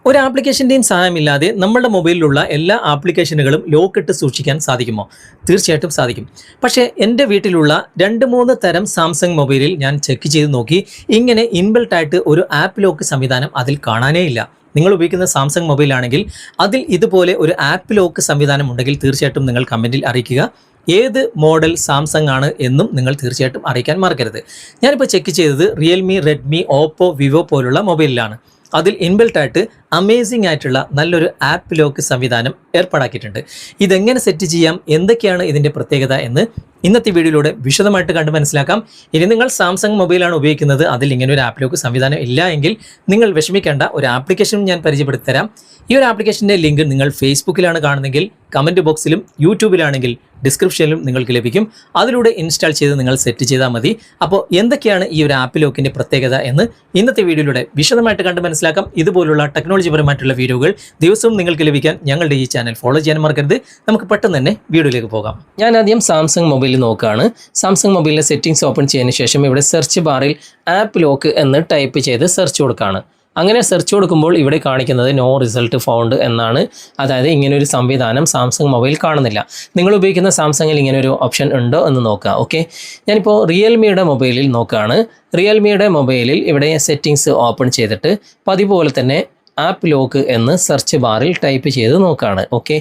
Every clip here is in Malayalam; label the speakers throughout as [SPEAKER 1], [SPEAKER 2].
[SPEAKER 1] ഒരു ആപ്ലിക്കേഷൻ്റെയും സഹായമില്ലാതെ നമ്മുടെ മൊബൈലിലുള്ള എല്ലാ ആപ്ലിക്കേഷനുകളും ലോക്ക് ഇട്ട് സൂക്ഷിക്കാൻ സാധിക്കുമോ? തീർച്ചയായിട്ടും സാധിക്കും. പക്ഷേ എൻ്റെ വീട്ടിലുള്ള 2-3 തരം സാംസങ് മൊബൈലിൽ ഞാൻ ചെക്ക് ചെയ്ത് നോക്കി, ഇങ്ങനെ ഇൻബിൽട്ടായിട്ട് ഒരു ആപ്പ് ലോക്ക് സംവിധാനം അതിൽ കാണാനേ ഇല്ല. നിങ്ങൾ ഉപയോഗിക്കുന്ന സാംസങ് മൊബൈലാണെങ്കിൽ അതിൽ ഇതുപോലെ ഒരു ആപ്പ് ലോക്ക് സംവിധാനം ഉണ്ടെങ്കിൽ തീർച്ചയായിട്ടും നിങ്ങൾ കമൻറ്റിൽ അറിയിക്കുക. ഏത് മോഡൽ സാംസങ് ആണ് എന്നും നിങ്ങൾ തീർച്ചയായിട്ടും അറിയിക്കാൻ മറക്കരുത്. ഞാനിപ്പോൾ ചെക്ക് ചെയ്തത് റിയൽമി, റെഡ്മി, ഓപ്പോ, വിവോ പോലുള്ള മൊബൈലിലാണ്. അതിൽ ഇൻബിൽട്ടായിട്ട് അമേസിംഗ് ആയിട്ടുള്ള നല്ലൊരു ആപ്പ് ലോക്ക് സംവിധാനം ഏർപ്പാടാക്കിയിട്ടുണ്ട്. ഇതെങ്ങനെ സെറ്റ് ചെയ്യാം, എന്തൊക്കെയാണ് ഇതിൻ്റെ പ്രത്യേകത എന്ന് ഇന്നത്തെ വീഡിയോയിലൂടെ വിശദമായിട്ട് കണ്ട് മനസ്സിലാക്കാം. ഇനി നിങ്ങൾ സാംസങ് മൊബൈലാണ് ഉപയോഗിക്കുന്നത്, അതിൽ ഇങ്ങനെ ഒരു ആപ്പ് ലോക്ക് സംവിധാനം ഇല്ല എങ്കിൽ നിങ്ങൾ വിഷമിക്കേണ്ട. ഒരു ആപ്ലിക്കേഷനും ഞാൻ പരിചയപ്പെടുത്തി തരാം. ഈ ഒരു ആപ്ലിക്കേഷൻ്റെ ലിങ്ക് നിങ്ങൾ ഫേസ്ബുക്കിലാണ് കാണുന്നതെങ്കിൽ കമൻറ്റ് ബോക്സിലും യൂട്യൂബിലാണെങ്കിൽ ഡിസ്ക്രിപ്ഷനിലും നിങ്ങൾക്ക് ലഭിക്കും. അതിലൂടെ ഇൻസ്റ്റാൾ ചെയ്ത് നിങ്ങൾ സെറ്റ് ചെയ്താൽ മതി. അപ്പോൾ എന്തൊക്കെയാണ് ഈ ഒരു ആപ്പ് ലോക്കിൻ്റെ പ്രത്യേകത എന്ന് ഇന്നത്തെ വീഡിയോയിലൂടെ വിശദമായിട്ട് കണ്ട് മനസ്സിലാക്കാം. ഇതുപോലുള്ള ടെക്നോളജിപരമായിട്ടുള്ള വീഡിയോകൾ ദിവസവും നിങ്ങൾക്ക് ലഭിക്കാൻ ഞങ്ങളുടെ ഈ ചാനൽ ഫോളോ ചെയ്യാൻ മറക്കരുത്. നമുക്ക് പെട്ടെന്ന് തന്നെ വീഡിയോയിലേക്ക് പോകാം. ഞാൻ ആദ്യം സാംസങ് മൊബൈൽ നോക്കുകയാണ്. സാംസങ് മൊബൈലിലെ സെറ്റിംഗ്സ് ഓപ്പൺ ചെയ്തതിന് ശേഷം ഇവിടെ സെർച്ച് ബാറിൽ ആപ്പ് ലോക്ക് എന്ന് ടൈപ്പ് ചെയ്ത് സെർച്ച് കൊടുക്കുകയാണ്. അങ്ങനെ സെർച്ച് കൊടുക്കുമ്പോൾ ഇവിടെ കാണിക്കുന്നത് നോ റിസൾട്ട് ഫൗണ്ട് എന്നാണ്. അതായത് ഇങ്ങനൊരു സംവിധാനം സാംസങ് മൊബൈൽ കാണുന്നില്ല. നിങ്ങൾ ഉപയോഗിക്കുന്ന സാംസങ്ങിൽ ഇങ്ങനൊരു ഓപ്ഷൻ ഉണ്ടോ എന്ന് നോക്കുക. ഓക്കെ, ഞാനിപ്പോൾ റിയൽമിയുടെ മൊബൈലിൽ നോക്കുകയാണ്. റിയൽമിയുടെ മൊബൈലിൽ ഇവിടെ സെറ്റിങ്സ് ഓപ്പൺ ചെയ്തിട്ട് പതിപോലെ തന്നെ ആപ്പ് ലോക്ക് എന്ന് സെർച്ച് ബാറിൽ ടൈപ്പ് ചെയ്ത് നോക്കുകയാണ്. ഓക്കെ,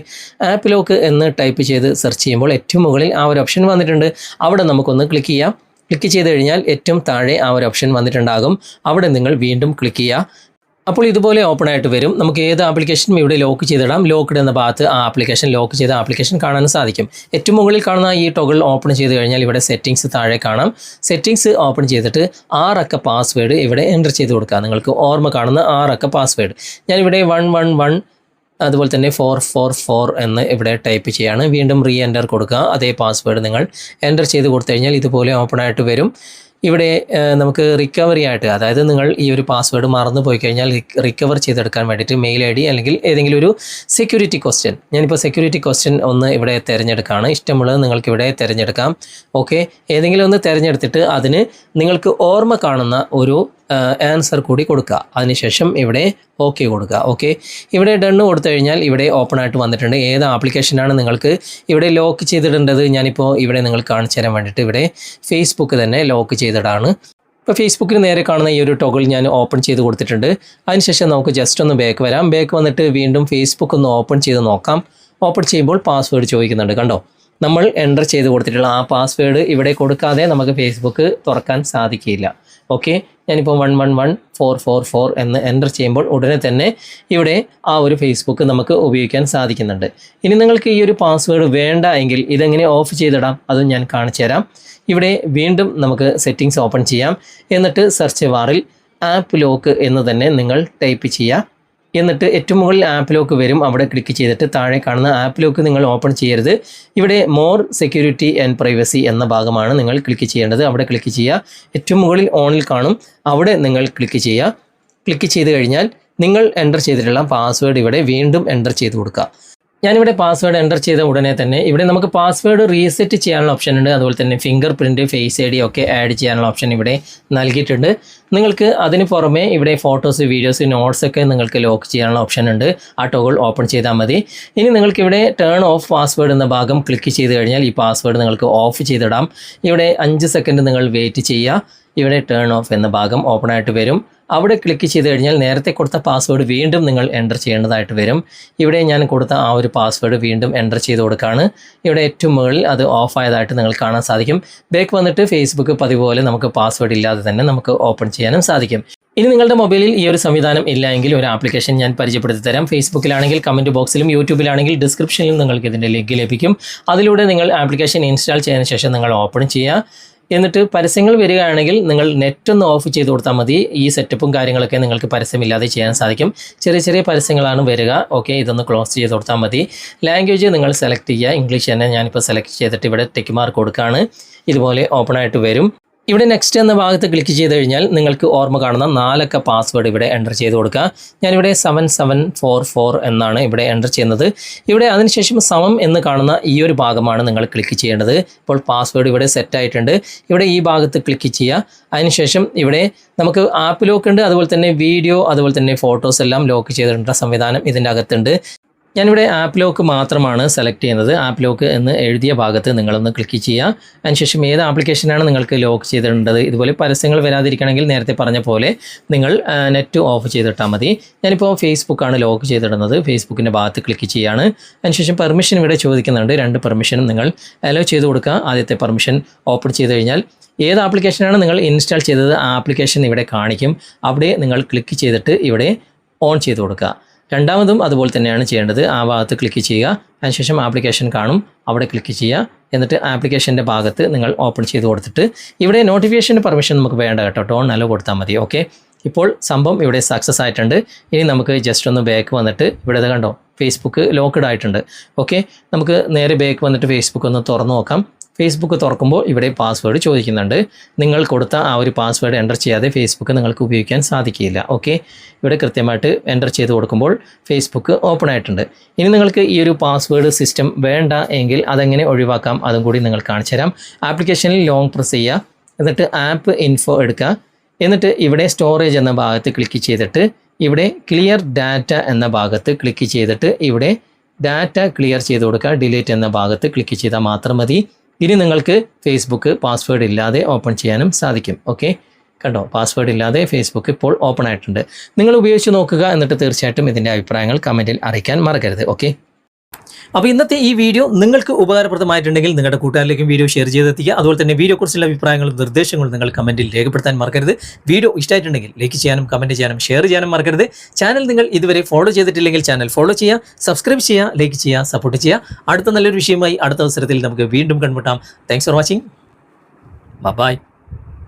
[SPEAKER 1] ആപ്പ് ലോക്ക് എന്ന് ടൈപ്പ് ചെയ്ത് സെർച്ച് ചെയ്യുമ്പോൾ ഏറ്റവും മുകളിൽ ആ ഒരു ഓപ്ഷൻ വന്നിട്ടുണ്ട്. അവിടെ നമുക്കൊന്ന് ക്ലിക്ക് ചെയ്യാം. ക്ലിക്ക് ചെയ്ത് കഴിഞ്ഞാൽ ഏറ്റവും താഴെ ആ ഒരു ഓപ്ഷൻ വന്നിട്ടുണ്ടാകും. അവിടെ നിങ്ങൾ വീണ്ടും ക്ലിക്ക് ചെയ്യുക. അപ്പോൾ ഇതുപോലെ ഓപ്പൺ ആയിട്ട് വരും. നമുക്ക് ഏത് ആപ്ലിക്കേഷനും ഇവിടെ ലോക്ക് ചെയ്തിടാം. ലോക്ക്ഡ് എന്ന ഭാഗത്ത് ആ ആപ്ലിക്കേഷൻ, ലോക്ക് ചെയ്ത ആപ്ലിക്കേഷൻ കാണാൻ സാധിക്കും. ഏറ്റവും മുകളിൽ കാണുന്ന ഈ ടോഗിൾ ഓപ്പൺ ചെയ്ത് കഴിഞ്ഞാൽ ഇവിടെ സെറ്റിങ്സ് താഴെ കാണാം. സെറ്റിങ്സ് ഓപ്പൺ ചെയ്തിട്ട് 6 അക്ക പാസ്വേഡ് ഇവിടെ എൻ്റർ ചെയ്ത് കൊടുക്കുക. നിങ്ങൾക്ക് ഓർമ്മ കാണുന്ന 6 അക്ക പാസ്വേഡ്. ഞാനിവിടെ 111 അതുപോലെ തന്നെ 444 എന്ന് ഇവിടെ ടൈപ്പ് ചെയ്യാണ്. വീണ്ടും റീ എൻ്റർ കൊടുക്കുക. അതേ പാസ്വേഡ് നിങ്ങൾ എൻ്റർ ചെയ്ത് കൊടുത്തു കഴിഞ്ഞാൽ ഇതുപോലെ ഓപ്പൺ ആയിട്ട് വരും. ഇവിടെ നമുക്ക് റിക്കവറി ആയിട്ട്, അതായത് നിങ്ങൾ ഈ ഒരു പാസ്വേഡ് മറന്നു പോയി കഴിഞ്ഞാൽ റിക്കവർ ചെയ്തെടുക്കാൻ വേണ്ടിയിട്ട് മെയിൽ ഐ ഡി അല്ലെങ്കിൽ ഏതെങ്കിലും ഒരു സെക്യൂരിറ്റി ക്വസ്റ്റ്യൻ, ഞാനിപ്പോൾ സെക്യൂരിറ്റി ക്വസ്റ്റ്യൻ ഒന്ന് ഇവിടെ തിരഞ്ഞെടുക്കുകയാണ്. ഇഷ്ടമുള്ളത് നിങ്ങൾക്ക് ഇവിടെ തിരഞ്ഞെടുക്കാം. ഓക്കെ, ഏതെങ്കിലും ഒന്ന് തിരഞ്ഞെടുത്തിട്ട് അതിന് നിങ്ങൾക്ക് ഓർമ്മ കാണുന്ന ഒരു ആൻസർ കൂടി കൊടുക്കുക. അതിനുശേഷം ഇവിടെ ഓക്കെ കൊടുക്കുക. ഓക്കെ, ഇവിടെ ഡണ്ണ് കൊടുത്തു കഴിഞ്ഞാൽ ഇവിടെ ഓപ്പൺ ആയിട്ട് വന്നിട്ടുണ്ട്. ഏത് ആപ്ലിക്കേഷനാണ് നിങ്ങൾക്ക് ഇവിടെ ലോക്ക് ചെയ്തിടേണ്ടത്, ഞാനിപ്പോൾ ഇവിടെ നിങ്ങൾ കാണിച്ചു തരാൻ വേണ്ടിയിട്ട് ഇവിടെ ഫേസ്ബുക്ക് തന്നെ ലോക്ക് ചെയ്തിടാണ്. ഇപ്പോൾ ഫേസ്ബുക്കിന് നേരെ കാണുന്ന ഈ ഒരു ടോഗിൾ ഞാൻ ഓപ്പൺ ചെയ്ത് കൊടുത്തിട്ടുണ്ട്. അതിനുശേഷം നമുക്ക് ജസ്റ്റ് ഒന്ന് ബാക്ക് വരാം. ബാക്ക് വന്നിട്ട് വീണ്ടും ഫേസ്ബുക്ക് ഒന്ന് ഓപ്പൺ ചെയ്ത് നോക്കാം. ഓപ്പൺ ചെയ്യുമ്പോൾ പാസ്വേഡ് ചോദിക്കുന്നുണ്ട്. കണ്ടോ, നമ്മൾ എൻ്റർ ചെയ്ത് കൊടുത്തിട്ടുള്ള ആ പാസ്വേഡ് ഇവിടെ കൊടുക്കാതെ നമുക്ക് ഫേസ്ബുക്ക് തുറക്കാൻ സാധിക്കില്ല. ഓക്കെ, ഞാനിപ്പോൾ 111444 എന്ന് എൻ്റർ ചെയ്യുമ്പോൾ ഉടനെ തന്നെ ഇവിടെ ആ ഒരു ഫേസ്ബുക്ക് നമുക്ക് ഉപയോഗിക്കാൻ സാധിക്കുന്നുണ്ട്. ഇനി നിങ്ങൾക്ക് ഈ ഒരു പാസ്വേഡ് വേണ്ട എങ്കിൽ ഇതെങ്ങനെ ഓഫ് ചെയ്തിടാം അതും ഞാൻ കാണിച്ചു തരാം. ഇവിടെ വീണ്ടും നമുക്ക് സെറ്റിങ്സ് ഓപ്പൺ ചെയ്യാം. എന്നിട്ട് സെർച്ച് ബാറിൽ ആപ്പ് ലോക്ക് എന്ന് തന്നെ നിങ്ങൾ ടൈപ്പ് ചെയ്യുക. എന്നിട്ട് ഏറ്റവും മുകളിൽ ആപ്പ് ലോക്ക് വരും. അവിടെ ക്ലിക്ക് ചെയ്തിട്ട് താഴെ കാണുന്ന ആപ്പ് ലോക്ക് നിങ്ങൾ ഓപ്പൺ ചെയ്യരുത്. ഇവിടെ മോർ സെക്യൂരിറ്റി ആൻഡ് പ്രൈവസി എന്ന ഭാഗമാണ് നിങ്ങൾ ക്ലിക്ക് ചെയ്യേണ്ടത്. അവിടെ ക്ലിക്ക് ചെയ്യുക. ഏറ്റവും മുകളിൽ ഓണിൽ കാണും, അവിടെ നിങ്ങൾ ക്ലിക്ക് ചെയ്യുക. ക്ലിക്ക് ചെയ്ത് കഴിഞ്ഞാൽ നിങ്ങൾ എൻ്റർ ചെയ്തിട്ടുള്ള പാസ്വേഡ് ഇവിടെ വീണ്ടും എൻ്റർ ചെയ്ത് കൊടുക്കുക. ഞാനിവിടെ പാസ്വേഡ് എൻ്റർ ചെയ്ത ഉടനെ തന്നെ ഇവിടെ നമുക്ക് പാസ്വേഡ് റീസെറ്റ് ചെയ്യാനുള്ള ഓപ്ഷൻ ഉണ്ട്. അതുപോലെ തന്നെ finger print, face I D ഒക്കെ ആഡ് ചെയ്യാനുള്ള ഓപ്ഷൻ ഇവിടെ നൽകിയിട്ടുണ്ട്. നിങ്ങൾക്ക് അതിന് പുറമെ ഇവിടെ ഫോട്ടോസ്, വീഡിയോസ്, നോട്ട്സ് ഒക്കെ നിങ്ങൾക്ക് ലോക്ക് ചെയ്യാനുള്ള ഓപ്ഷൻ ഉണ്ട്. ആ ടോഗിൾ ഓപ്പൺ ചെയ്താൽ മതി. ഇനി നിങ്ങൾക്ക് ഇവിടെ ടേൺ ഓഫ് പാസ്വേഡ് എന്ന ഭാഗം ക്ലിക്ക് ചെയ്ത് കഴിഞ്ഞാൽ ഈ പാസ്വേഡ് നിങ്ങൾക്ക് ഓഫ് ചെയ്തിടാം. ഇവിടെ 5 സെക്കൻഡ് നിങ്ങൾ വെയിറ്റ് ചെയ്യുക. ഇവിടെ ടേൺ ഓഫ് എന്ന ഭാഗം ഓപ്പൺ ആയിട്ട് വരും. അവിടെ ക്ലിക്ക് ചെയ്ത് കഴിഞ്ഞാൽ നേരത്തെ കൊടുത്ത പാസ്വേഡ് വീണ്ടും നിങ്ങൾ എൻ്റർ ചെയ്യേണ്ടതായിട്ട് വരും. ഇവിടെ ഞാൻ കൊടുത്ത ആ ഒരു പാസ്വേഡ് വീണ്ടും എൻ്റർ ചെയ്ത് കൊടുക്കുകയാണ്. ഇവിടെ ഏറ്റവും മുകളിൽ അത് ഓഫ് ആയതായിട്ട് നിങ്ങൾ കാണാൻ സാധിക്കും. ബാക്ക് വന്നിട്ട് ഫേസ്ബുക്ക് പതിപോലെ നമുക്ക് പാസ്വേഡ് ഇല്ലാതെ തന്നെ നമുക്ക് ഓപ്പൺ ചെയ്യാനും സാധിക്കും. ഇനി നിങ്ങളുടെ മൊബൈലിൽ ഈ ഒരു സംവിധാനം ഇല്ല എങ്കിൽ ഒരു ആപ്ലിക്കേഷൻ ഞാൻ പരിചയപ്പെടുത്തി തരാം. ഫേസ്ബുക്കിലാണെങ്കിൽ കമൻറ്റ് ബോക്സിലും യൂട്യൂബിലാണെങ്കിൽ ഡിസ്ക്രിപ്ഷനിലും നിങ്ങൾക്ക് ഇതിൻ്റെ ലിങ്ക് ലഭിക്കും. അതിലൂടെ നിങ്ങൾ ആപ്ലിക്കേഷൻ ഇൻസ്റ്റാൾ ചെയ്തതിന് ശേഷം നിങ്ങൾ ഓപ്പൺ ചെയ്യുക. എന്നിട്ട് പരസ്യങ്ങൾ വരികയാണെങ്കിൽ നിങ്ങൾ നെറ്റ് ഒന്ന് ഓഫ് ചെയ്ത് കൊടുത്താൽ മതി. ഈ സെറ്റപ്പും കാര്യങ്ങളൊക്കെ നിങ്ങൾക്ക് പരസ്യമില്ലാതെ ചെയ്യാൻ സാധിക്കും. ചെറിയ ചെറിയ പരസ്യങ്ങളാണ് വരിക. ഓക്കെ, ഇതൊന്ന് ക്ലോസ് ചെയ്ത് കൊടുത്താൽ മതി. ലാംഗ്വേജ് നിങ്ങൾ സെലക്ട് ചെയ്യുക. ഇംഗ്ലീഷ് തന്നെ ഞാനിപ്പോൾ സെലക്ട് ചെയ്തിട്ട് ഇവിടെ ടിക്ക് മാർക്ക് കൊടുക്കുകയാണ്. ഇതുപോലെ ഓപ്പൺ ആയിട്ട് വരും. ഇവിടെ നെക്സ്റ്റ് എന്ന ഭാഗത്ത് ക്ലിക്ക് ചെയ്ത് കഴിഞ്ഞാൽ നിങ്ങൾക്ക് ഓർമ്മ കാണുന്ന 4 അക്ക പാസ്വേഡ് ഇവിടെ എൻ്റർ ചെയ്ത് കൊടുക്കുക. ഞാനിവിടെ 7744 എന്നാണ് ഇവിടെ എൻ്റർ ചെയ്യുന്നത്. ഇവിടെ അതിനുശേഷം സമം എന്ന് കാണുന്ന ഈ ഒരു ഭാഗമാണ് നിങ്ങൾ ക്ലിക്ക് ചെയ്യേണ്ടത്. ഇപ്പോൾ പാസ്വേഡ് ഇവിടെ സെറ്റ് ആയിട്ടുണ്ട്. ഇവിടെ ഈ ഭാഗത്ത് ക്ലിക്ക് ചെയ്യുക. അതിനുശേഷം ഇവിടെ നമുക്ക് ആപ്പ് ലോക്ക് ഉണ്ട്, അതുപോലെ തന്നെ വീഡിയോ, അതുപോലെ തന്നെ ഫോട്ടോസ് എല്ലാം ലോക്ക് ചെയ്തിട്ടുള്ള സംവിധാനം ഇതിൻ്റെ അകത്തുണ്ട്. ഞാനിവിടെ ആപ്പ് ലോക്ക് മാത്രമാണ് സെലക്ട് ചെയ്യുന്നത്. ആപ്പ് ലോക്ക് എന്ന് എഴുതിയ ഭാഗത്ത് നിങ്ങളൊന്ന് ക്ലിക്ക് ചെയ്യുക. അതിനുശേഷം ഏത് ആപ്ലിക്കേഷനാണ് നിങ്ങൾക്ക് ലോക്ക് ചെയ്തിടേണ്ടത്, ഇതുപോലെ പരസ്യങ്ങൾ വരാതിരിക്കണമെങ്കിൽ നേരത്തെ പറഞ്ഞ പോലെ നിങ്ങൾ നെറ്റ് ഓഫ് ചെയ്തിട്ടാൽ മതി. ഞാനിപ്പോൾ ഫേസ്ബുക്കാണ് ലോക്ക് ചെയ്തിടുന്നത്. ഫേസ്ബുക്കിൻ്റെ ഭാഗത്ത് ക്ലിക്ക് ചെയ്യുകയാണ്. അതിനുശേഷം പെർമിഷൻ ഇവിടെ ചോദിക്കുന്നുണ്ട്. 2 പെർമിഷനും നിങ്ങൾ അലോ ചെയ്ത് കൊടുക്കുക. ആദ്യത്തെ പെർമിഷൻ ഓപ്പൺ ചെയ്ത് കഴിഞ്ഞാൽ ഏത് ആപ്ലിക്കേഷനാണ് നിങ്ങൾ ഇൻസ്റ്റാൾ ചെയ്തത് ആ ആപ്ലിക്കേഷൻ ഇവിടെ കാണിക്കും. അവിടെ നിങ്ങൾ ക്ലിക്ക് ചെയ്തിട്ട് ഇവിടെ ഓൺ ചെയ്ത് കൊടുക്കുക. രണ്ടാമതും അതുപോലെ തന്നെയാണ് ചെയ്യേണ്ടത്. ആ ഭാഗത്ത് ക്ലിക്ക് ചെയ്യുക. അതിനുശേഷം ആപ്ലിക്കേഷൻ കാണും, അവിടെ ക്ലിക്ക് ചെയ്യുക. എന്നിട്ട് ആപ്ലിക്കേഷൻ്റെ ഭാഗത്ത് നിങ്ങൾ ഓപ്പൺ ചെയ്ത് കൊടുത്തിട്ട് ഇവിടെ നോട്ടിഫിക്കേഷൻ്റെ പെർമിഷൻ നമുക്ക് വേണ്ട കേട്ടോ, ടോൺ അലോ കൊടുത്താൽ മതി. ഓക്കെ, ഇപ്പോൾ സംഭവം ഇവിടെ സക്സസ് ആയിട്ടുണ്ട്. ഇനി നമുക്ക് ജസ്റ്റ് ഒന്ന് ബാക്ക് വന്നിട്ട് ഇവിടെ ഇത് കണ്ടോ, ഫേസ്ബുക്ക് ലോക്ക്ഡ് ആയിട്ടുണ്ട്. ഓക്കെ, നമുക്ക് നേരെ ബാക്ക് വന്നിട്ട് ഫേസ്ബുക്ക് ഒന്ന് തുറന്നു നോക്കാം. ഫേസ്ബുക്ക് തുറക്കുമ്പോൾ ഇവിടെ പാസ്വേഡ് ചോദിക്കുന്നുണ്ട്. നിങ്ങൾ കൊടുത്ത ആ ഒരു പാസ്വേഡ് എൻ്റർ ചെയ്യാതെ ഫേസ്ബുക്ക് നിങ്ങൾക്ക് ഉപയോഗിക്കാൻ സാധിക്കില്ല. ഓക്കെ, ഇവിടെ കൃത്യമായിട്ട് എൻ്റർ ചെയ്ത് കൊടുക്കുമ്പോൾ ഫേസ്ബുക്ക് ഓപ്പൺ ആയിട്ടുണ്ട്. ഇനി നിങ്ങൾക്ക് ഈ ഒരു പാസ്വേഡ് സിസ്റ്റം വേണ്ട എങ്കിൽ അതെങ്ങനെ ഒഴിവാക്കാം അതും കൂടി നിങ്ങൾ കാണിച്ചു തരാം. ആപ്ലിക്കേഷനിൽ ലോങ് പ്രസ് ചെയ്യുക, എന്നിട്ട് ആപ്പ് ഇൻഫോ എടുക്കുക. എന്നിട്ട് ഇവിടെ സ്റ്റോറേജ് എന്ന ഭാഗത്ത് ക്ലിക്ക് ചെയ്തിട്ട് ഇവിടെ ക്ലിയർ ഡാറ്റ എന്ന ഭാഗത്ത് ക്ലിക്ക് ചെയ്തിട്ട് ഇവിടെ ഡാറ്റ ക്ലിയർ ചെയ്ത് കൊടുക്കുക. ഡിലീറ്റ് എന്ന ഭാഗത്ത് ക്ലിക്ക് ചെയ്താൽ മാത്രം മതി. ഇനി നിങ്ങൾക്ക് ഫേസ്ബുക്ക് പാസ്വേഡ് ഇല്ലാതെ ഓപ്പൺ ചെയ്യാനും സാധിക്കും. ഓക്കെ, കണ്ടോ, പാസ്വേഡ് ഇല്ലാതെ ഫേസ്ബുക്ക് ഇപ്പോൾ ഓപ്പൺ ആയിട്ടുണ്ട്. നിങ്ങൾ ഉപയോഗിച്ച് നോക്കുക. എന്നിട്ട് തീർച്ചയായിട്ടും ഇതിൻ്റെ അഭിപ്രായങ്ങൾ കമൻറ്റിൽ അറിയിക്കാൻ മറക്കരുത്. ഓക്കെ, അപ്പോൾ ഇന്നത്തെ ഈ വീഡിയോ നിങ്ങൾക്ക് ഉപകാരപ്രദമായിട്ടുണ്ടെങ്കിൽ നിങ്ങളുടെ കൂട്ടുകാരിലേക്കും വീഡിയോ ഷെയർ ചെയ്തെത്തിക്കുക. അതുപോലെ തന്നെ വീഡിയോയെക്കുറിച്ചുള്ള അഭിപ്രായങ്ങളും നിർദ്ദേശങ്ങളും നിങ്ങൾ കമൻറ്റിൽ രേഖപ്പെടുത്താൻ മറക്കരുത്. വീഡിയോ ഇഷ്ടമായിട്ടുണ്ടെങ്കിൽ ലൈക്ക് ചെയ്യാനും കമൻറ്റ് ചെയ്യാനും ഷെയർ ചെയ്യാനും മറക്കരുത്. ചാനൽ നിങ്ങൾ ഇതുവരെ ഫോളോ ചെയ്തിട്ടില്ലെങ്കിൽ ചാനൽ ഫോളോ ചെയ്യുക, സബ്സ്ക്രൈബ് ചെയ്യുക, ലൈക്ക് ചെയ്യുക, സപ്പോർട്ട് ചെയ്യുക. അടുത്ത നല്ലൊരു വിഷയമായി അടുത്ത അവസരത്തിൽ നമുക്ക് വീണ്ടും കണ്ടുമുട്ടാം. Thanks for watching. ബൈ.